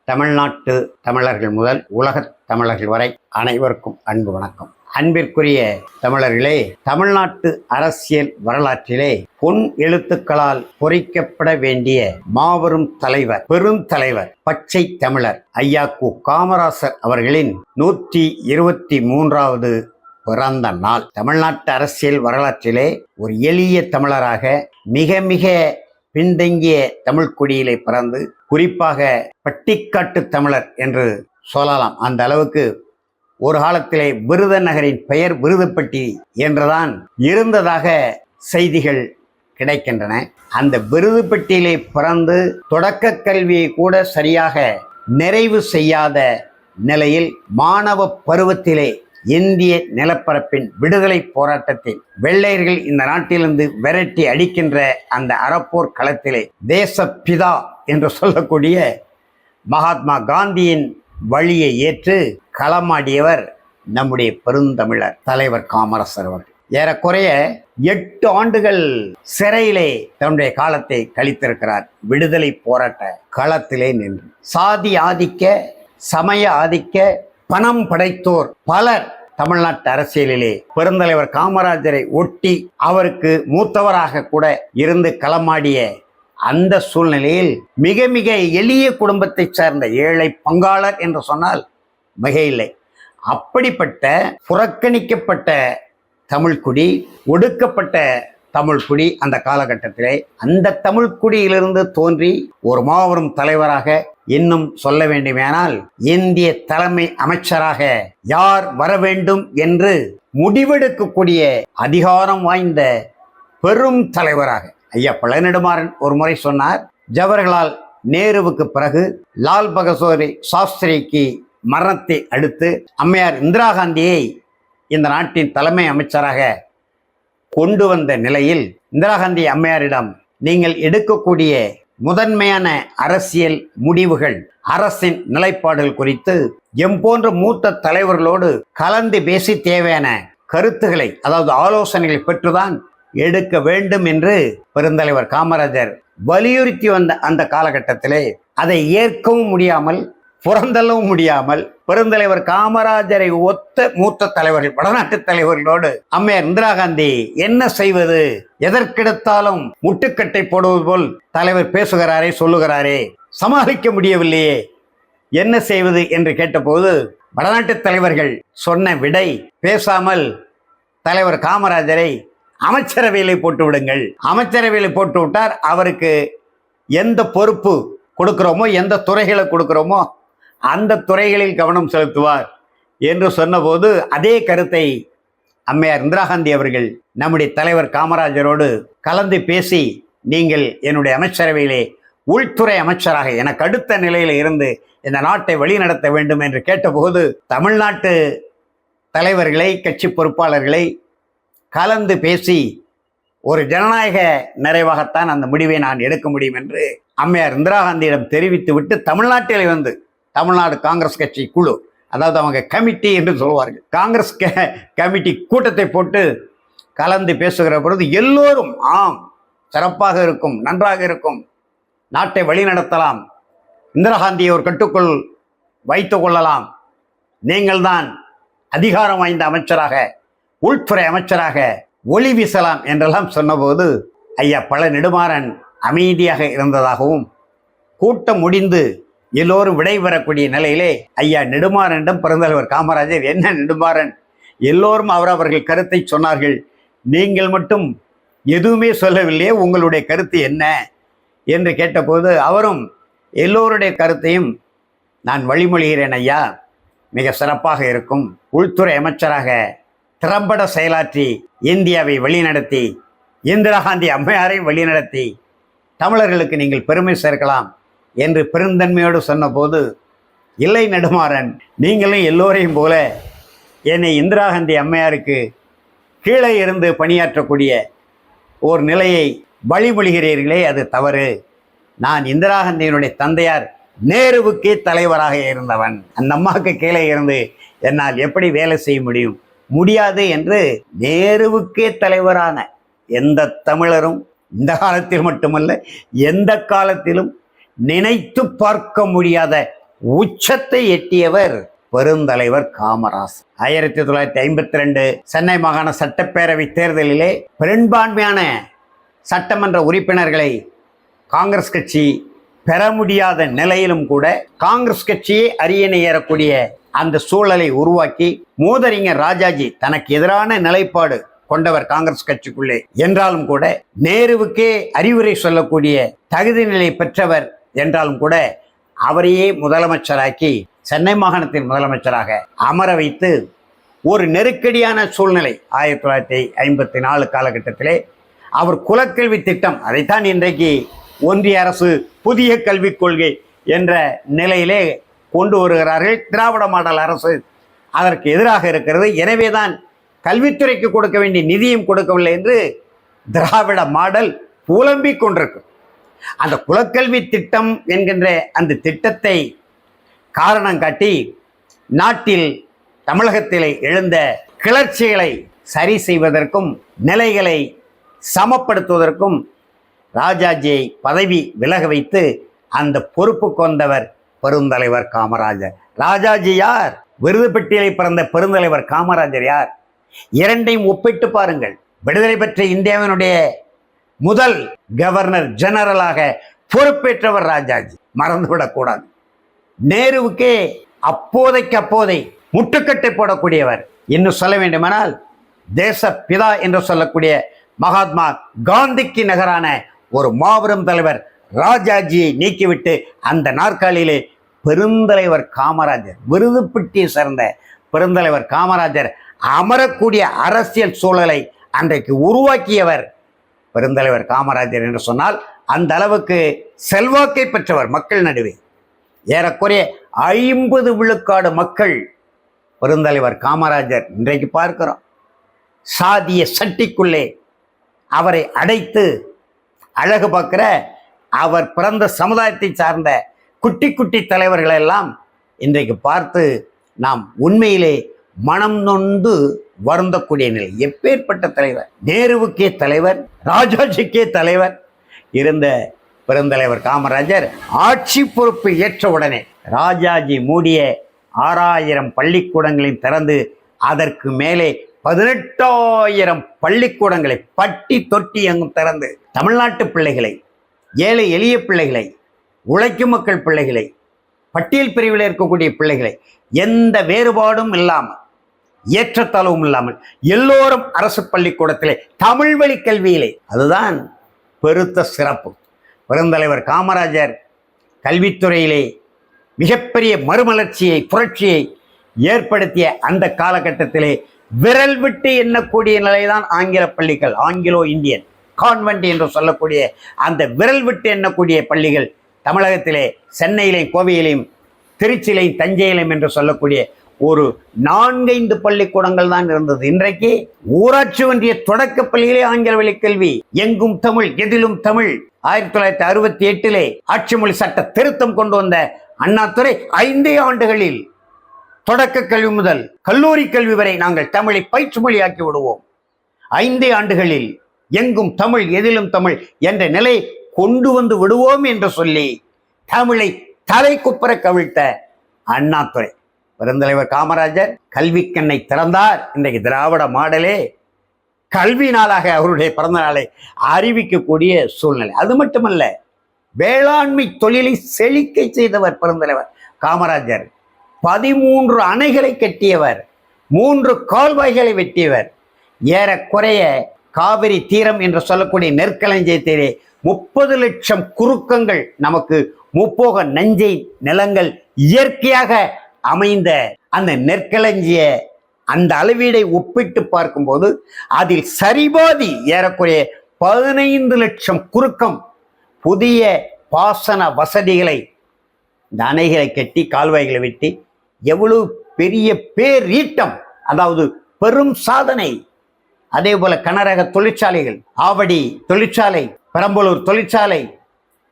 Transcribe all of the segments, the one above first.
தமிழ்நாட்டு தமிழர்கள் முதல் உலகத் தமிழர்கள் வரை அனைவருக்கும் அன்பு வணக்கம். அன்பிற்குரிய தமிழர்களே, தமிழ்நாட்டு அரசியல் வரலாற்றிலே பொன் எழுத்துக்களால் பொறிக்கப்பட வேண்டிய மாபெரும் தலைவர், பெருந்தலைவர், பச்சை தமிழர் ஐயா கு. காமராசர் அவர்களின் 123வது பிறந்த நாள். தமிழ்நாட்டு அரசியல் வரலாற்றிலே ஒரு எளிய தமிழராக மிக பின்தங்கிய தமிழ் குடியிலே பிறந்து, குறிப்பாக பட்டிக்காட்டு தமிழர் என்று சொல்லலாம். அந்த அளவுக்கு ஒரு காலத்திலே விருதுநகரின் பெயர் விருதுப்பட்டி என்றுதான் இருந்ததாக செய்திகள் கிடைக்கின்றன. அந்த விருதுப்பட்டியிலே பிறந்து தொடக்க கல்வியை கூட சரியாக நிறைவு செய்யாத நிலையில் மாணவ பருவத்திலே இந்திய நிலப்பரப்பின் விடுதலை போராட்டத்தில் வெள்ளையர்கள் இந்த நாட்டிலிருந்து விரட்டி அடிக்கின்ற அந்த அறப்போர் களத்திலே தேசப்பிதா என்று சொல்லக்கூடிய மகாத்மா காந்தியின் வழியை ஏற்று களமாடியவர் நம்முடைய பெருந்தமிழர் தலைவர் காமராசர் அவர்கள். ஏறக்குறைய 8 ஆண்டுகள் சிறையிலே தன்னுடைய காலத்தை கழித்திருக்கிறார். விடுதலை போராட்ட களத்திலே நின்று சாதி ஆதிக்க, சமய ஆதிக்க, பணம் படைத்தோர் பலர் தமிழ்நாட்டு அரசியலிலே பெருந்தலைவர் காமராஜரை ஒட்டி அவருக்கு மூத்தவராக கூட இருந்து களமாடிய அந்த சூழ்நிலையில் மிக எளிய குடும்பத்தை சார்ந்த ஏழை பங்காளர் என்று சொன்னால் மிக இல்லை. அப்படிப்பட்ட புறக்கணிக்கப்பட்ட தமிழ்குடி, ஒடுக்கப்பட்ட தமிழ்குடி அந்த காலகட்டத்திலே அந்த தமிழ்குடியிலிருந்து தோன்றி ஒரு மாபெரும் தலைவராக, இன்னும் சொல்ல வேண்டுமேனால் இந்திய தலைமை அமைச்சராக யார் வர வேண்டும் என்று முடிவெடுக்கக்கூடிய அதிகாரம் வாய்ந்த பெரும் தலைவராக ஐயா பழநெடுமாறன் ஒரு முறை சொன்னார், ஜவஹர்லால் நேருவுக்கு பிறகு லால் பகதூர் சாஸ்திரிக்கு மரணத்தை அடுத்து அம்மையார் இந்திரா காந்தியை இந்த நாட்டின் தலைமை அமைச்சராக கொண்டு வந்த நிலையில் இந்திரா காந்தி அம்மையாரிடம் நீங்கள் எடுக்கக்கூடிய முதன்மையான அரசியல் முடிவுகள், அரசின் நிலைப்பாடுகள் குறித்து போன்ற மூத்த தலைவர்களோடு கலந்து பேசி தேவையான கருத்துக்களை, அதாவது ஆலோசனைகளை பெற்றுதான் எடுக்க வேண்டும் என்று பெருந்தலைவர் காமராஜர் வலியுறுத்தி வந்த அந்த காலகட்டத்திலே அதை ஏற்கவும் முடியாமல், புறந்தள்ளவும் முடியாமல், பெருந்தலைவர் காமராஜரை ஒத்த மூத்த தலைவர்கள், வடநாட்டு தலைவர்களோடு அம்மையார் இந்திரா காந்தி என்ன செய்வது, எதற்கெடுத்தாலும் முட்டுக்கட்டை போடுவது போல் தலைவர் பேசுகிறாரே, சொல்லுகிறாரே, சமாளிக்க முடியவில்லையே, என்ன செய்வது என்று கேட்டபோது வடநாட்டு தலைவர்கள் சொன்ன விடை, பேசாமல் தலைவர் காமராஜரை அமைச்சரவையிலே போட்டு விடுங்கள். அமைச்சரவையிலே போட்டு விட்டார். அவருக்கு எந்த பொறுப்பு கொடுக்கிறோமோ, எந்த துறைகளை கொடுக்கிறோமோ அந்த துறைகளில் கவனம் செலுத்துவார் என்று சொன்னபோது அதே கருத்தை அம்மையார் இந்திரா காந்தி அவர்கள் நம்முடைய தலைவர் காமராஜரோடு கலந்து பேசி, நீங்கள் என்னுடைய அமைச்சரவையிலே உள்துறை அமைச்சராக எனக்கு அடுத்த நிலையில் இருந்து இந்த நாட்டை வழிநடத்த வேண்டும் என்று கேட்டபோது தமிழ்நாட்டு தலைவர்களை, கட்சி பொறுப்பாளர்களை கலந்து பேசி ஒரு ஜனநாயக நிறைவாகத்தான் அந்த முடிவை நான் எடுக்க முடியும் என்று அம்மையார் இந்திரா காந்தியிடம் தெரிவித்து விட்டு தமிழ்நாட்டிலே வந்து தமிழ்நாடு காங்கிரஸ் கட்சி குழு, அதாவது அவங்க கமிட்டி என்று சொல்வார்கள், காங்கிரஸ் கமிட்டி கூட்டத்தை போட்டு கலந்து பேசுகிற பொழுது எல்லோரும் ஆம், சிறப்பாக இருக்கும், நன்றாக இருக்கும், நாட்டை வழிநடத்தலாம், இந்திரா காந்தியை ஒரு கட்டுக்குள் வைத்து கொள்ளலாம், நீங்கள் தான் அதிகாரம் வாய்ந்த அமைச்சராக, உள்துறை அமைச்சராக ஒளி வீசலாம் என்றெல்லாம் சொன்னபோது ஐயா பழநெடுமாறன் அமைதியாக இருந்ததாகவும், கூட்டம் முடிந்து எல்லோரும் விடைபெறக்கூடிய நிலையிலே ஐயா நெடுமாறனிடம் பெருந்தலைவர் காமராஜர், என்ன நெடுமாறன், எல்லோரும் அவரவர்கள் கருத்தை சொன்னார்கள், நீங்கள் மட்டும் எதுவுமே சொல்லவில்லையே, உங்களுடைய கருத்து என்ன என்று கேட்டபோது அவரும் எல்லோருடைய கருத்தையும் நான் வழிமொழிகிறேன் ஐயா, மிக சிறப்பாக இருக்கும், உள்துறை அமைச்சராக திறம்பட செயலாற்றி இந்தியாவை வழிநடத்தி இந்திரா காந்தி அம்மையாரை வழிநடத்தி தமிழர்களுக்கு நீங்கள் பெருமை சேர்க்கலாம் என்று பெருந்தன்மையோடு சொன்னபோது, இல்லை நெடுமாறன், நீங்களும் எல்லோரையும் போல என்னை இந்திரா காந்தி அம்மையாருக்கு கீழே இருந்து பணியாற்றக்கூடிய ஒரு நிலையை வழிமொழிகிறீர்களே, அது தவறு. நான் இந்திரா காந்தியினுடைய தந்தையார் நேருவுக்கே தலைவராக இருந்தவன், அந்த அம்மாவுக்கு கீழே இருந்து என்னால் எப்படி வேலை செய்ய முடியாது என்று நேருவுக்கே தலைவரான எந்த தமிழரும் இந்த காலத்தில் மட்டுமல்ல எந்த காலத்திலும் நினைத்து பார்க்க முடியாத உச்சத்தை எட்டியவர் பெருந்தலைவர் காமராஜர். 1952 சென்னை மாகாண சட்டப்பேரவை தேர்தலிலே பெரும்பான்மையான சட்டமன்ற உறுப்பினர்களை காங்கிரஸ் கட்சி பெற முடியாத நிலையிலும் கூட காங்கிரஸ் கட்சியே அரியணை ஏறக்கூடிய அந்த சூழலை உருவாக்கி மூதறிஞர் ராஜாஜி தனக்கு எதிரான நிலைப்பாடு கொண்டவர் காங்கிரஸ் கட்சிக்குள்ளே என்றாலும் கூட, நேருவுக்கே அறிவுரை சொல்லக்கூடிய தகுதி நிலை பெற்றவர் என்றாலும் கூட, அவரையே முதலமைச்சராக்கி சென்னை மாகாணத்தின் முதலமைச்சராக அமர வைத்து ஒரு நெருக்கடியான சூழ்நிலை 1954 காலகட்டத்திலே அவர் குலக்கல்வி திட்டம், அதைத்தான் இன்றைக்கு ஒன்றிய அரசு புதிய கல்விக் கொள்கை என்ற நிலையிலே கொண்டு வருகிறார்கள். திராவிட மாடல் அரசு அதற்கு எதிராக இருக்கிறது. எனவேதான் கல்வித்துறைக்கு கொடுக்க வேண்டிய நிதியும் கொடுக்கவில்லை என்று திராவிட மாடல் புலம்பிக் கொண்டிருக்கு. அந்த குலக்கல்வி திட்டம் என்கின்ற அந்த திட்டத்தை காரணம் காட்டி நாட்டில் தமிழகத்திலே எழுந்த கிளர்ச்சிகளை சரி செய்வதற்கும் நிலைகளை சமப்படுத்துவதற்கும் ராஜாஜியை பதவி விலக வைத்து அந்த பொறுப்புக்கு வந்தவர் பெருந்தலைவர் காமராஜர். ராஜாஜி யார்? விருது பெட்டியலை பிறந்த பெருந்தலைவர் காமராஜர் யார்? இரண்டையும் ஒப்பிட்டு பாருங்கள். விடுதலை பெற்ற இந்தியாவினுடைய முதல் கவர்னர் ஜெனரலாக பொறுப்பேற்றவர் ராஜாஜி, மறந்துவிடக்கூடாது. நேருவுக்கே அப்போதை முட்டுக்கட்டை போடக்கூடியவர். இன்னும் சொல்ல வேண்டுமானால் தேச பிதா என்று சொல்லக்கூடிய மகாத்மா காந்திக்கு நிகரான ஒரு மாபெரும் தலைவர் ராஜாஜியை நீக்கிவிட்டு அந்த நாற்காலியிலே பெருந்தலைவர் காமராஜர், விருது பெட்டியை சேர்ந்த பெருந்தலைவர் காமராஜர் அமரக்கூடிய அரசியல் சூழலை அன்றைக்கு உருவாக்கியவர் பெருந்தலைவர் காமராஜர் என்று சொன்னால் அந்த அளவுக்கு செல்வாக்கை பெற்றவர். மக்கள் நடுவே ஏறக்குறைய 50 விழுக்காடு மக்கள் பெருந்தலைவர் காமராஜர். இன்றைக்கு பார்க்கிறோம், சாதிய சட்டிக்குள்ளே அவரை அடைத்து அழகு பார்க்கிற அவர் பிறந்த சமுதாயத்தை சார்ந்த குட்டி குட்டி தலைவர்கள் எல்லாம் இன்றைக்கு பார்த்து நாம் உண்மையிலே மனம் நொந்து வருந்தக்கூடிய நிலை. எப்பேற்பட்ட தலைவர்! நேருவுக்கே தலைவர், ராஜாஜிக்கே தலைவர் இருந்த பெருந்தலைவர் காமராஜர் ஆட்சி பொறுப்பு ஏற்ற உடனே ராஜாஜி மூடிய 6000 பள்ளிக்கூடங்களையும் திறந்து அதற்கு மேலே 18,000 பள்ளிக்கூடங்களை பட்டி தொட்டி எங்கும் திறந்து தமிழ்நாட்டு பிள்ளைகளை, ஏழை எளிய பிள்ளைகளை, உழைக்கும் மக்கள் பிள்ளைகளை, பட்டியல் பிரிவில் இருக்கக்கூடிய பிள்ளைகளை எந்த வேறுபாடும் இல்லாமல், ஏற்றத்தாழ்வும் இல்லாமல் எல்லோரும் அரசு பள்ளிக்கூடத்திலே தமிழ் வழி கல்வியிலே, அதுதான் பெருத்த சிறப்பு. பெருந்தலைவர் காமராஜர் கல்வித்துறையிலே மிகப்பெரிய மறுமலர்ச்சியை, புரட்சியை ஏற்படுத்திய அந்த காலகட்டத்திலே விரல் விட்டு எண்ணக்கூடிய நிலைதான் ஆங்கில பள்ளிகள், ஆங்கிலோ இந்தியன் கான்வென்ட் என்று சொல்லக்கூடிய அந்த விரல் விட்டு எண்ணக்கூடிய பள்ளிகள் தமிழகத்திலே சென்னையிலையும் கோவையிலையும் திருச்சியிலையும் தஞ்சையிலையும் என்று சொல்லக்கூடிய ஒரு 4-5 பள்ளிக்கூடங்கள் தான் இருந்தது. இன்றைக்கு ஊராட்சி ஒன்றிய தொடக்க பள்ளியிலே ஆங்கில வழி கல்வி, எங்கும் தமிழ் எதிலும் தமிழ். 1968 ஆட்சி மொழி சட்ட திருத்தம் கொண்டு வந்த அண்ணாதுரை 5 ஆண்டுகளில் தொடக்க கல்வி முதல் கல்லூரி கல்வி வரை நாங்கள் தமிழை பயிற்று மொழியாக்கி விடுவோம், 5 ஆண்டுகளில் எங்கும் தமிழ் எதிலும் தமிழ் என்ற நிலை கொண்டு வந்து விடுவோம் என்று சொல்லி தமிழை தலை குப்புற கவிழ்த்த அண்ணாதுரை. பெருந்தலைவர் காமராஜர் கல்விக்கண்ணை திறந்தார். இன்றைக்கு திராவிட மாடலே கல்வி நாளாக அவருடைய பிறந்த நாளை அறிவிக்கக்கூடிய சூழ்நிலை. அது மட்டுமல்ல, வேளாண்மை தொழிலை செழிக்க செய்தவர் பெருந்தலைவர் காமராஜர். 13 அணைகளை கட்டியவர், 3 கால்வாய்களை வெட்டியவர். ஏறக்குறைய காவிரி தீரம் என்று சொல்லக்கூடிய நெற்களஞ்சியத்திலே 30 லட்சம் குறுக்கங்கள், நமக்கு முப்போக நஞ்சை நிலங்கள் இயற்கையாக அமைந்த அந்த நெற்களஞ்சிய அந்த அளவீடை ஒப்பிட்டு பார்க்கும்போது அதில் சரிபாதி ஏறக்குறைய 15 லட்சம் குறுக்கம் புதிய பாசன வசதிகளை, இந்த அணைகளை கட்டி கால்வாய்களை வெட்டி எவ்வளவு பெரிய பேரீட்டம், அதாவது பெரும் சாதனை. அதே போல கனரக தொழிற்சாலைகள், ஆவடி தொழிற்சாலை, பெரம்பலூர் தொழிற்சாலை,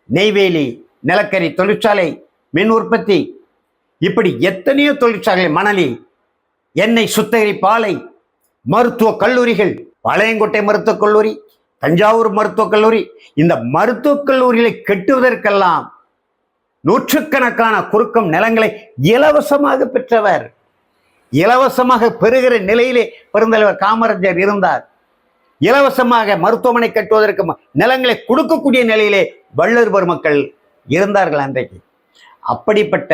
நெய்வேலி நிலக்கரி தொழிற்சாலை, மின் உற்பத்தி, இப்படி எத்தனையோ தொழிற்சாலை, மணலி, எண்ணெய் சுத்திகரிப்பு ஆலை, மருத்துவக் கல்லூரிகள், பாளையங்கோட்டை மருத்துவக் கல்லூரி, தஞ்சாவூர் மருத்துவக் கல்லூரி, இந்த மருத்துவக் கல்லூரிகளை கட்டுவதற்கெல்லாம் நூற்றுக்கணக்கான குறுக்கம் நிலங்களை இலவசமாக பெற்றவர். இலவசமாக பெறுகிற நிலையிலே பெருந்தலைவர் காமராஜர் இருந்தார். இலவசமாக மருத்துவமனை கட்டுவதற்கு நிலங்களை கொடுக்கக்கூடிய நிலையிலே வள்ளல் பெருமக்கள் இருந்தார்கள் அன்றைக்கு. அப்படிப்பட்ட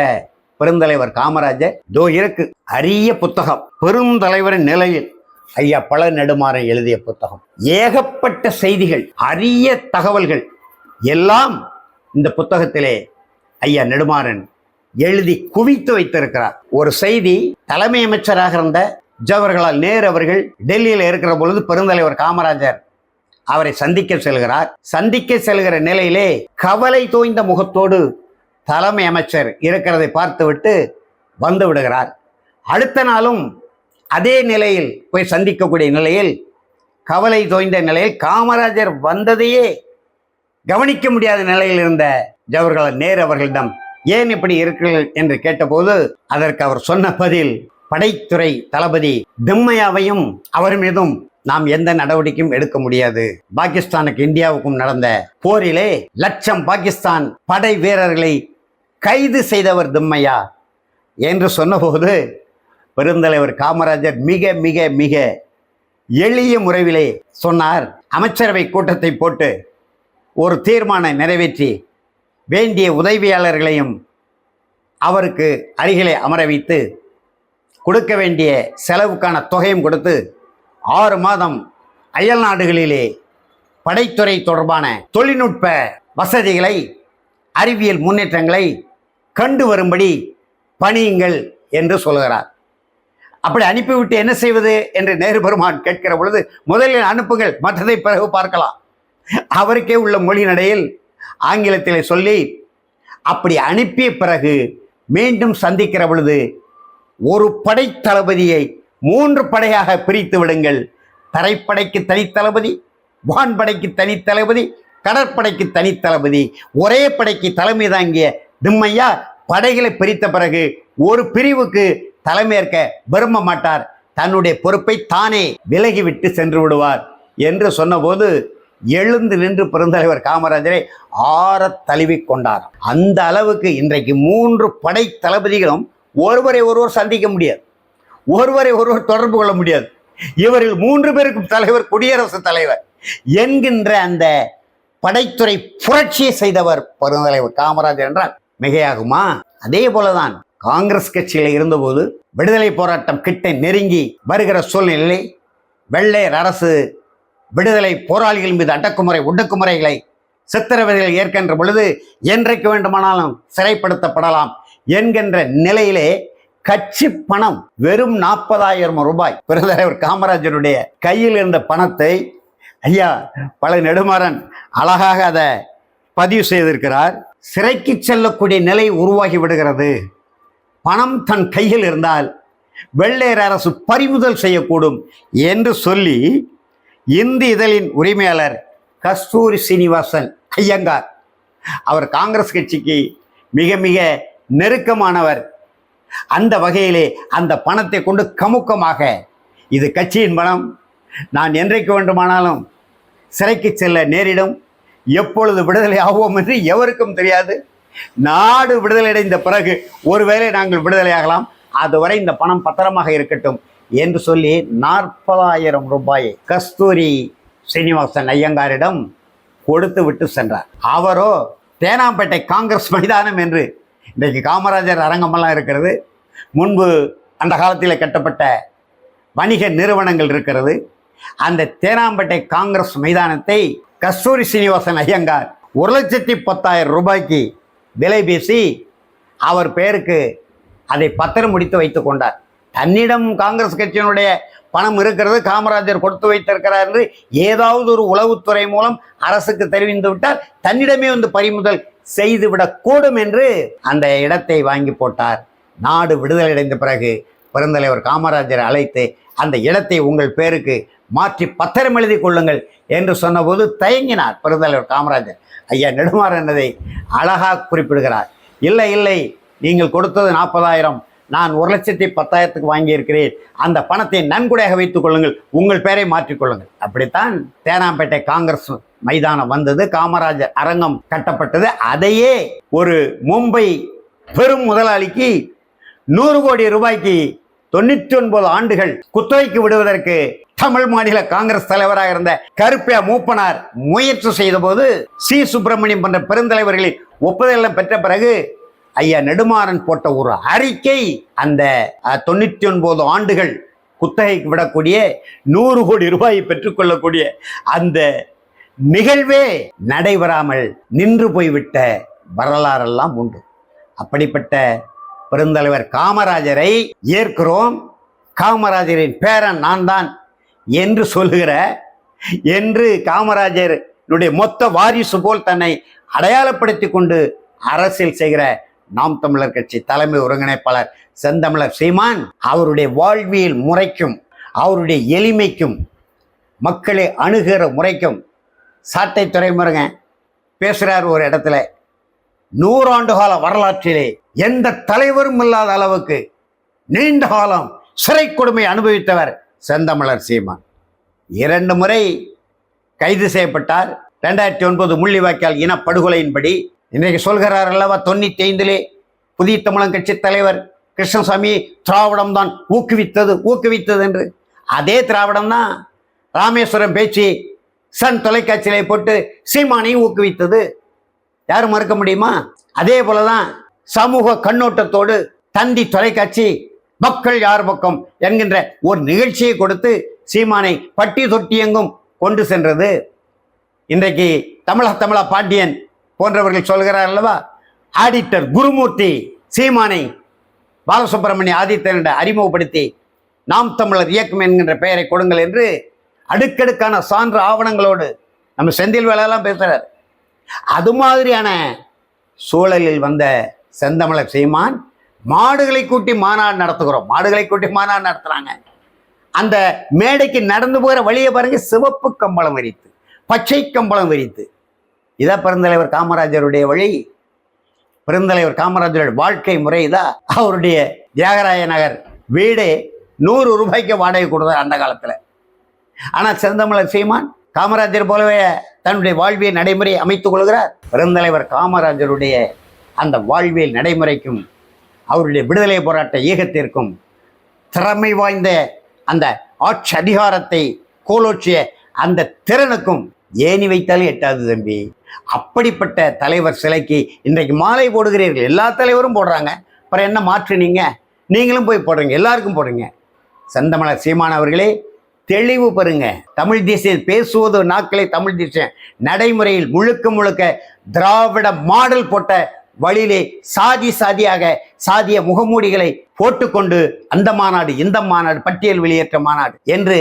பெருந்தலைவர் காமராஜர் தோ இருக்கு அரிய புத்தகம், பெருந்தலைவரின் நிலையில் ஐயா பழ நெடுமாறன் எழுதிய புத்தகம். ஏகப்பட்ட செய்திகள், அரிய தகவல்கள் எல்லாம் இந்த புத்தகத்திலே ஐயா நெடுமாறன் எழுதி குவித்து வைத்திருக்கிறார். ஒரு செய்தி, தலைமை அமைச்சராக இருந்த ஜவஹர்லால் நேரு அவர்கள் டெல்லியில் இருக்கிற பொழுது பெருந்தலைவர் காமராஜர் அவரை சந்திக்க செல்கிறார். சந்திக்க செல்கிற நிலையிலே கவலை தோய்ந்த முகத்தோடு தலைமை அமைச்சர் இருக்கிறதை பார்த்துவிட்டு வந்து விடுகிறார். அடுத்த நாளும் அதே நிலையில் போய் சந்திக்கக்கூடிய நிலையில் கவலை தோய்ந்த நிலையில் காமராஜர் வந்ததையே கவனிக்க முடியாத நிலையில் இருந்த ஜவஹர்லால் நேரு அவர்களிடம் ஏன் இப்படி இருக்கிறீர்கள் என்று கேட்டபோது அதற்கு அவர் சொன்ன பதில், படைத்துறை தளபதி திம்மையாவையும் அவர் மீதும் நாம் எந்த நடவடிக்கையும் எடுக்க முடியாது. பாகிஸ்தானுக்கு இந்தியாவுக்கும் நடந்த போரிலே லட்சம் பாகிஸ்தான் படை வீரர்களை கைது செய்தவர் திம்மையா என்று சொன்னபோது பெருந்தலைவர் காமராஜர் மிக மிக மிக எளிய முறையிலே சொன்னார். அமைச்சரவை கூட்டத்தை போட்டு ஒரு தீர்மானம் நிறைவேற்றி வேண்டிய உதவியாளர்களையும் அவருக்கு அருகிலே அமர வைத்து கொடுக்க வேண்டிய செலவுக்கான தொகையும் கொடுத்து 6 மாதம் அயல் நாடுகளிலே படைத்துறை தொடர்பான தொழில்நுட்ப வசதிகளை, அறிவியல் முன்னேற்றங்களை கண்டு வரும்படி பணியுங்கள் என்று சொல்கிறார். அப்படி அனுப்பிவிட்டு என்ன செய்வது என்று நேரு பெருமான் கேட்கிற பொழுது, முதலில் அனுப்புங்கள், மற்றதை பிறகு பார்க்கலாம். அவருக்கே உள்ள மொழி நடையில் ஆங்கிலத்திலே சொல்லி அப்படி அனுப்பிய பிறகு மீண்டும் சந்திக்கிற பொழுது ஒரு படை தளபதியை 3 படையாக பிரித்து விடுங்கள். தரைப்படைக்கு தனித்தளபதி, வான்படைக்கு தனித்தளபதி, கடற்படைக்கு தனித்தளபதி, ஒரே படைக்கு தலைமை தாங்கிய திம்மையா படைகளை பிரித்த பிறகு ஒரு பிரிவுக்கு தலைமையேற்க விரும்ப மாட்டார், தன்னுடைய பொறுப்பை தானே விலகிவிட்டு சென்று விடுவார் என்று சொன்னபோது எழுந்து நின்று பெருந்தலைவர் காமராஜரை ஆற தழுவி கொண்டார். அந்த அளவுக்கு இன்றைக்கு 3 படை தளபதிகளும் ஒருவரை ஒருவர் சந்திக்க முடியாது, ஒருவரை ஒருவர் தொடர்பு கொள்ள முடியாது. இவர்கள் 3 பேருக்கும் தலைவர் குடியரசுத் தலைவர் என்கின்ற அந்த படைத்துறை புரட்சியை செய்தவர் பெருந்தலைவர் காமராஜர் என்றால் மிகையாகுமா? அதே போலதான் காங்கிரஸ் கட்சியில் இருந்தபோது விடுதலை போராட்டம் கிட்ட நெருங்கி வருகிற சூழ்நிலை வெள்ளையர் அரசு விடுதலை போராளிகள் மீது அடக்குமுறை ஒடுக்குமுறைகளை சித்திரவதைகளை ஏற்கின்ற பொழுது என்றைக்கு வேண்டுமானாலும் சிறைப்படுத்தப்படலாம் என்கின்ற நிலையிலே கட்சி பணம் வெறும் 40,000 ரூபாய் பெருந்தலைவர் காமராஜருடைய கையில் இருந்த பணத்தை ஐயா பழ நெடுமாறன் அழகாக அதை பதிவு செய்திருக்கிறார். சிறைக்கு செல்லக்கூடிய நிலை உருவாகி விடுகிறது. பணம் தன் கையில் இருந்தால் வெள்ளையர் அரசு பறிமுதல் செய்யக்கூடும் என்று சொல்லி இந்து இதழின் உரிமையாளர் கஸ்தூரி சீனிவாசன் ஐயங்கார், அவர் காங்கிரஸ் கட்சிக்கு மிக மிக நெருக்கமானவர். அந்த வகையிலே அந்த பணத்தை கொண்டு கமுக்கமாக, இது கட்சியின் பணம், நான் என்றைக்கு வேண்டுமானாலும் சிறைக்கு செல்ல நேரிடும், எப்பொழுது விடுதலை ஆவோம் என்று எவருக்கும் தெரியாது, நாடு விடுதலை அடைந்த பிறகு ஒருவேளை நாங்கள் விடுதலை ஆகலாம், அதுவரை இந்த பணம் பத்திரமாக இருக்கட்டும் என்று சொல்லி 40,000 ரூபாயை கஸ்தூரி சீனிவாசன் ஐயங்காரிடம் கொடுத்து விட்டு சென்றார். அவரோ தேனாம்பேட்டை காங்கிரஸ் மைதானம் என்று இன்றைக்கு காமராஜர் அரங்கமெல்லாம் இருக்கிறது, முன்பு அந்த காலத்தில் கட்டப்பட்ட வணிக நிறுவனங்கள் இருக்கிறது. அந்த தேனாம்பேட்டை காங்கிரஸ் மைதானத்தை கஸ்தூரி சீனிவாசன் ஐயங்கார் 1,10,000 ரூபாய்க்கு விலை பேசி அவர் பெயருக்கு அதை பத்திரம் முடித்து வைத்து கொண்டார். தன்னிடம் காங்கிரஸ் கட்சியினுடைய பணம் இருக்கிறது, காமராஜர் கொடுத்து வைத்திருக்கிறார் என்று ஏதாவது ஒரு உளவுத்துறை மூலம் அரசுக்கு தெரிவித்து விட்டால் தன்னிடமே வந்து பறிமுதல் செய்துவிடக்கூடும் என்று அந்த இடத்தை வாங்கி போட்டார். நாடு விடுதலை அடைந்த பிறகு பெருந்தலைவர் காமராஜரை அழைத்து அந்த இடத்தை உங்கள் பேருக்கு மாற்றி பத்திரம் எழுதி கொள்ளுங்கள் என்று சொன்னபோது தயங்கினார் பெருந்தலைவர் காமராஜர். ஐயா நெடுமாறன் அதை அழகாக குறிப்பிடுகிறார். இல்லை இல்லை, நீங்கள் கொடுத்தது 40,000, நான் 1,10,000 வாங்கியிருக்கிறேன், அந்த பணத்தை நன்கொடையாக வைத்துக் கொள்ளுங்கள், உங்கள் பெயரை மாற்றிக்கொள்ளுங்கள். அப்படித்தான் தேனாம்பேட்டை காங்கிரஸ் மைதானம் வந்தது, காமராஜர் அரங்கம் கட்டப்பட்டது. அதையே ஒரு மும்பை பெரும் முதலாளிக்கு 100 கோடி ரூபாய்க்கு 99 ஆண்டுகள் குத்தகைக்கு விடுவதற்கு தமிழ் மாநில காங்கிரஸ் தலைவராக இருந்த கருப்பையா மூப்பனார் முயற்சி செய்த போது சி சுப்பிரமணியம் போன்ற பெருந்தலைவர்களின் ஒப்புதல் பெற்ற பிறகு ஐயா நெடுமாறன் போட்ட ஒரு அறிக்கை அந்த 99 ஆண்டுகள் குத்தகைக்கு விடக்கூடிய 100 கோடி ரூபாயை பெற்றுக்கொள்ளக்கூடிய அந்த நிகழ்வே நடைபெறாமல் நின்று போய்விட்ட வரலாறெல்லாம் உண்டு. அப்படிப்பட்ட பெருந்தலைவர் காமராஜரை ஏற்கிறோம், காமராஜரின் பேரன் நான் தான் என்று சொல்லுகிற, என்று காமராஜருடைய மொத்த வாரிசு போல் தன்னை அடையாளப்படுத்தி கொண்டு அரசியல் செய்கிற நாம் தமிழர் கட்சி தலைமை ஒருங்கிணைப்பாளர் செந்தமிழர் சீமான் அவருடைய வாழ்வியல் முறைக்கும் அவருடைய எளிமைக்கும் மக்களை அணுகிற முறைக்கும் சாட்டை துறைமுருங்க பேசுகிறார் ஒரு இடத்துல. 100 ஆண்டு கால வரலாற்றிலே எந்த தலைவரும் இல்லாத அளவுக்கு நீண்ட காலம் சிறை கொடுமை அனுபவித்தவர் செந்தமிழர் சீமான். 2 முறை கைது செய்யப்பட்டார். 2009 முள்ளிவாய்க்கால் இனப்படுகொலையின்படி. இன்றைக்கு சொல்கிறார் அல்லவா, 95 புதிய தமிழன் கட்சி தலைவர் கிருஷ்ணசாமி திராவிடம் தான் ஊக்குவித்தது என்று. அதே திராவிடம் தான் ராமேஸ்வரம் பேச்சு சன் தொலைக்காட்சியிலே போட்டு சீமானையும் ஊக்குவித்தது. யாரும் மறுக்க முடியுமா? அதே போலதான் சமூக கண்ணோட்டத்தோடு தந்தி தொலைக்காட்சி மக்கள் யார் பக்கம் என்கின்ற ஒரு நிகழ்ச்சியை கொடுத்து சீமானை பட்டி தொட்டி எங்கும் கொண்டு சென்றது. இன்றைக்கு தமிழா பாண்டியன் போன்றவர்கள் சொல்கிறார் அல்லவா, ஆடிட்டர் குருமூர்த்தி சீமானை பாலசுப்ரமணிய ஆதித்தன் அறிமுகப்படுத்தி நாம் தமிழர் இயக்கம் என்கின்ற பெயரை கொடுங்கள் என்று அடுக்கடுக்கான சான்று ஆவணங்களோடு நம்ம செந்தில் வேலையெல்லாம் பேசுறார். அது மாதிரியான சூழலில் வந்த செந்தமிழர் சீமான் மாடுகளை கூட்டி மாநாடு நடத்துறாங்க. அந்த மேடைக்கு நடந்து போகிற வழியை பாருங்க, சிவப்பு கம்பளம் விரித்து, பச்சை கம்பளம் விரித்து. இதான் பெருந்தலைவர் காமராஜருடைய வழி, பெருந்தலைவர் காமராஜருடைய வாழ்க்கை முறை தான். அவருடைய தியாகராய நகர் வீடு 100 ரூபாய்க்கு வாடகை கொடுத்தார் அந்த காலத்தில். ஆனால் செந்தமிழர் சீமான் காமராஜர் போலவே தன்னுடைய வாழ்வியல் நடைமுறை அமைத்துக் கொள்கிறார். பெருந்தலைவர் காமராஜருடைய அந்த வாழ்வியல் நடைமுறைக்கும் அவருடைய விடுதலை போராட்ட இயக்கத்திற்கும் திறமை வாய்ந்த அந்த ஆட்சி அதிகாரத்தை கோலோச்சிய அந்த திறனுக்கும் ஏணி வைத்தாலே எட்டாது தம்பி. அப்படிப்பட்ட தலைவர் சிலைக்கு இன்றைக்கு மாலை போடுகிறீர்கள். எல்லா தலைவரும் போடுறாங்க, அப்புறம் என்ன மாற்றுனீங்க? நீங்களும் போய் போடுறீங்க, எல்லாருக்கும் போடுறீங்க. செந்தமிழர் சீமான் அவர்களே, தெளிவு பெறுங்க. தமிழ் தேசியம் பேசுவது நாட்களை தமிழ் தேசியம் நடைமுறையில் முழுக்க திராவிட மாடல் போட்ட வழியிலே சாதியாக சாதிய முகமூடிகளை போட்டுக்கொண்டு அந்த மாநாடு இந்த மாநாடு பட்டியல் வெளியேற்ற மாநாடு என்று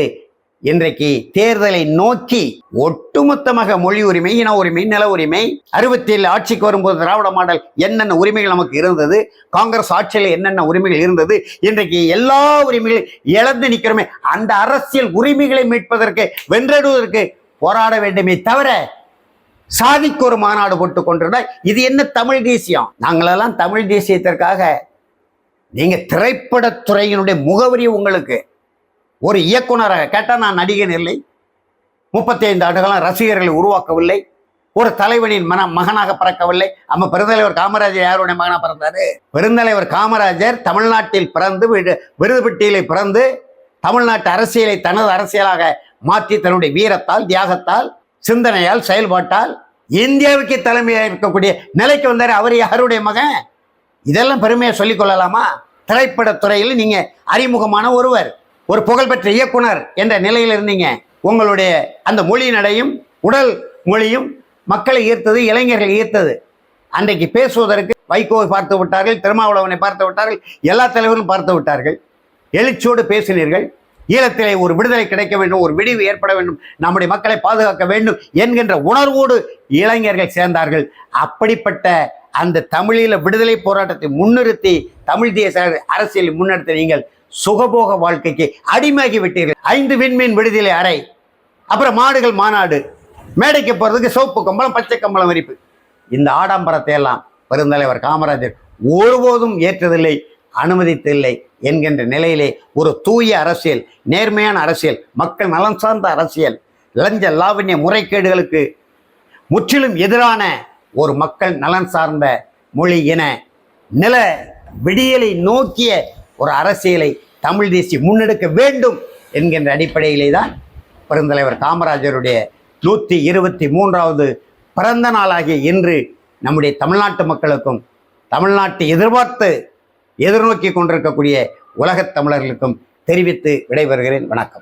இன்றைக்கு தேர்தலை நோக்கி ஒட்டுமொத்தமாக மொழி உரிமை, இன உரிமை, நில உரிமை, 67 ஆட்சிக்கு வரும்போது திராவிட மாடல் என்னென்ன உரிமைகள் நமக்கு இருந்தது, காங்கிரஸ் ஆட்சியில் என்னென்ன உரிமைகள் இருந்தது, இன்றைக்கு எல்லா உரிமைகளையும் இழந்து நிற்கிறோமே. அந்த அரசியல் உரிமைகளை மீட்பதற்கு வென்றெடுவதற்கு போராட வேண்டுமே தவிர சாதிக்கு ஒரு மாநாடு போட்டு கொண்டிருந்தா இது என்ன தமிழ் தேசியம்? நாங்களெல்லாம் தமிழ் தேசியத்திற்காக, நீங்க திரைப்படத்துறையினுடைய முகவரி உங்களுக்கு ஒரு இயக்குனராக கேட்டால் நான் நடிகன் இல்லை, 35 ஆண்டுகளாக ரசிகர்களை உருவாக்கவில்லை, ஒரு தலைவனின் மகனாக பிறக்கவில்லை. நம்ம பெருந்தலைவர் காமராஜர் யாருடைய மகனாக பிறந்தாரு? பெருந்தலைவர் காமராஜர் தமிழ்நாட்டில் பிறந்து விருதுப்பட்டியிலே பிறந்து தமிழ்நாட்டு அரசியலை தனது அரசியலாக மாற்றி தன்னுடைய வீரத்தால், தியாகத்தால், சிந்தனையால், செயல்பாட்டால் இந்தியாவுக்கு தலைமையாக இருக்கக்கூடிய நிலைக்கு வந்தார். அவர் யாருடைய மகன்? இதெல்லாம் பெருமையாக சொல்லிக் கொள்ளலாமா? திரைப்படத்துறையில் நீங்க அறிமுகமான ஒருவர், ஒரு புகழ்பெற்ற இயக்குனர் என்ற நிலையில் இருந்தீங்க. உங்களுடைய அந்த மொழி நடையும் உடல் மொழியும் மக்களை ஈர்த்தது, இளைஞர்கள் ஈர்த்தது. அன்றைக்கு பேசுவதற்கு வைகோவை பார்த்து விட்டார்கள், திருமாவளவனை பார்த்து விட்டார்கள், எல்லா தலைவர்களும் பார்த்து விட்டார்கள். எழுச்சியோடு பேசினீர்கள். ஈழத்திலே ஒரு விடுதலை கிடைக்க வேண்டும், ஒரு விடிவு ஏற்பட வேண்டும், நம்முடைய மக்களை பாதுகாக்க வேண்டும் என்கின்ற உணர்வோடு இளைஞர்கள் சேர்ந்தார்கள். அப்படிப்பட்ட அந்த தமிழீழ விடுதலை போராட்டத்தை முன்னிறுத்தி தமிழ் தேச அரசியலை முன்னெடுத்த நீங்கள் சுகபோக வாழ்க்கைக்கு அடிமையாகி விட்டீர்கள். 5 விண்மீன் விடுதலை அறை, அப்புறம் மாடுகள் மாநாடு, மேடைக்கு போறதுக்கு சோப்பு கம்பளம், பச்சை கம்பளம் விரிப்பு. இந்த ஆடம்பரத்தை எல்லாம் பெருந்தலைவர் காமராஜர் ஒருபோதும் ஏற்றதில்லை. அனுமதித்தில்லை என்கின்ற நிலையிலே ஒரு தூய அரசியல், நேர்மையான அரசியல், மக்கள் நலன் சார்ந்த அரசியல், லஞ்ச லாவண்ய முறைகேடுகளுக்கு முற்றிலும் எதிரான ஒரு மக்கள் நலன் சார்ந்த மொழி இன நில விடியலை நோக்கிய ஒரு அரசியலை தமிழ் தேசியம் முன்னெடுக்க வேண்டும் என்கின்ற அடிப்படையிலே தான் பெருந்தலைவர் காமராஜருடைய 123வது பிறந்த நாளாகிய இன்று நம்முடைய தமிழ்நாட்டு மக்களுக்கும் தமிழ்நாட்டை எதிர்நோக்கி கொண்டிருக்கக்கூடிய உலகத் தமிழர்களுக்கும் தெரிவித்து விடைபெறுகிறேன். வணக்கம்.